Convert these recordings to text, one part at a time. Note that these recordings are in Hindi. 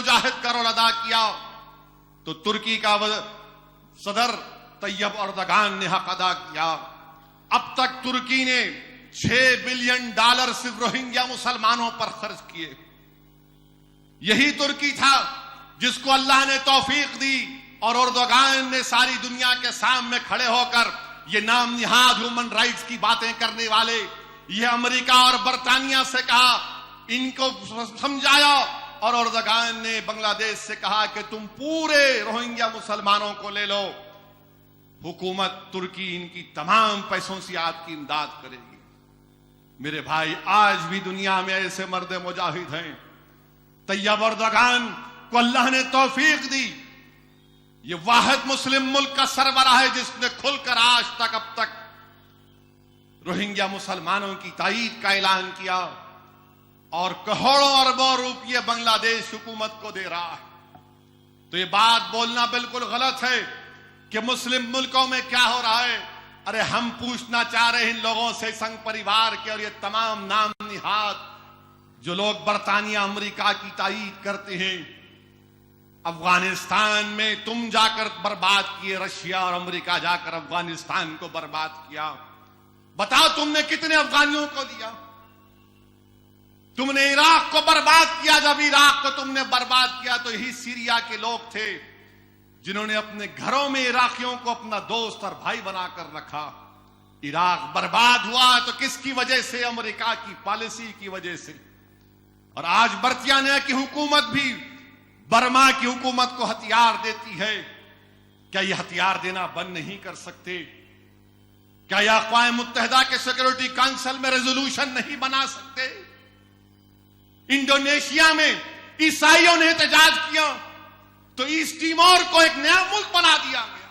मुजाहिद का रोल अदा किया तो तुर्की का सदर तैयब अर्दगान ने हक अदा किया। अब तक तुर्की ने $6 बिलियन सिर्फ रोहिंग्या मुसलमानों पर खर्च किए। यही तुर्की था जिसको अल्लाह ने तौफीक दी और अर्दगान ने सारी दुनिया के सामने खड़े होकर ये नाम निहाद ह्यूमन राइट्स की बातें करने वाले, ये अमेरिका और बरतानिया से कहा, इनको समझाया और अर्दगान ने बांग्लादेश से कहा कि तुम पूरे रोहिंग्या मुसलमानों को ले लो, हुकूमत तुर्की इनकी तमाम पैसों से आपकी इमदाद करेगी। मेरे भाई, आज भी दुनिया में ऐसे मर्द मुजाहिद हैं। तैयब अर्दगान को अल्लाह ने तौफीक दी, ये वाहिद मुस्लिम मुल्क का सरबराह है जिसने खुलकर आज तक अब तक रोहिंग्या मुसलमानों की ताईद का ऐलान किया और करोड़ों अरबों रुपये बांग्लादेश हुकूमत को दे रहा है। तो ये बात बोलना बिल्कुल गलत है कि मुस्लिम मुल्कों में क्या हो रहा है। अरे हम पूछना चाह रहे हैं इन लोगों से, संघ परिवार के और ये तमाम नाम निहाद जो लोग बरतानिया अमेरिका की ताईद करते हैं, अफगानिस्तान में तुम जाकर बर्बाद किए, रशिया और अमेरिका जाकर अफगानिस्तान को बर्बाद किया। बताओ तुमने कितने अफगानियों को दिया? तुमने इराक को बर्बाद किया। जब इराक को तुमने बर्बाद किया तो यही सीरिया के लोग थे जिन्होंने अपने घरों में इराकियों को अपना दोस्त और भाई बनाकर रखा। इराक बर्बाद हुआ तो किसकी वजह से? अमेरिका की पॉलिसी की वजह से। और आज बरतानिया की हुकूमत भी बर्मा की हुकूमत को हथियार देती है। क्या यह हथियार देना बंद नहीं कर सकते? क्या यह अक़वाम मुत्तहिदा के सिक्योरिटी काउंसिल में रेजोल्यूशन नहीं बना सकते? इंडोनेशिया में ईसाइयों ने एहतजाज किया तो ईस्ट तिमोर को एक नया मुल्क बना दिया गया।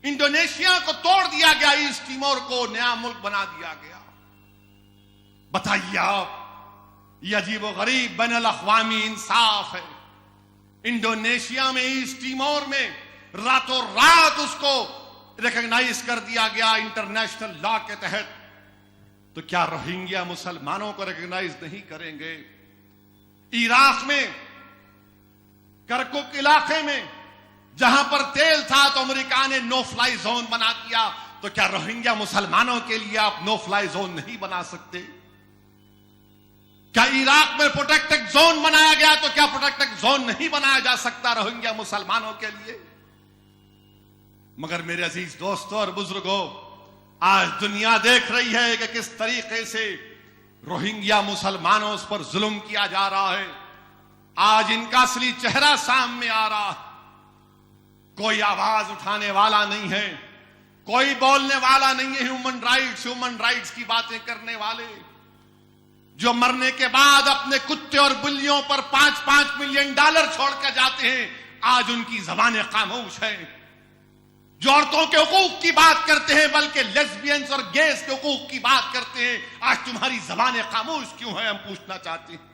इंडोनेशिया को तोड़ दिया गया, ईस्ट तिमोर को नया मुल्क बना दिया गया। बताइए आप, यह अजीब गरीब बैनुल अक़वामी इंसाफ है। इंडोनेशिया में ईस्ट तिमोर में रातों रात उसको रिकॉग्नाइज कर दिया गया इंटरनेशनल लॉ के तहत। तो क्या रोहिंग्या मुसलमानों को रिकॉग्नाइज नहीं करेंगे? इराक में करकुक इलाके में जहां पर तेल था तो अमेरिका ने नो फ्लाई जोन बना दिया। तो क्या रोहिंग्या मुसलमानों के लिए आप नो फ्लाई जोन नहीं बना सकते? क्या इराक में प्रोटेक्टेड जोन बनाया गया तो क्या प्रोटेक्टेड जोन नहीं बनाया जा सकता रोहिंग्या मुसलमानों के लिए? मगर मेरे अजीज दोस्तों और बुजुर्गों, आज दुनिया देख रही है कि किस तरीके से रोहिंग्या मुसलमानों पर जुल्म किया जा रहा है। आज इनका असली चेहरा सामने आ रहा है। कोई आवाज उठाने वाला नहीं है, कोई बोलने वाला नहीं है। ह्यूमन राइट्स की बातें करने वाले जो मरने के बाद अपने कुत्ते और बिल्लियों पर $5-5 मिलियन छोड़कर जाते हैं, आज उनकी जबानें खामोश है। जो औरतों के हुकूक की बात करते हैं, बल्कि लेस्बियंस और गेस के हुकूक की बात करते हैं, आज तुम्हारी जबानें खामोश क्यों है? हम पूछना चाहते हैं।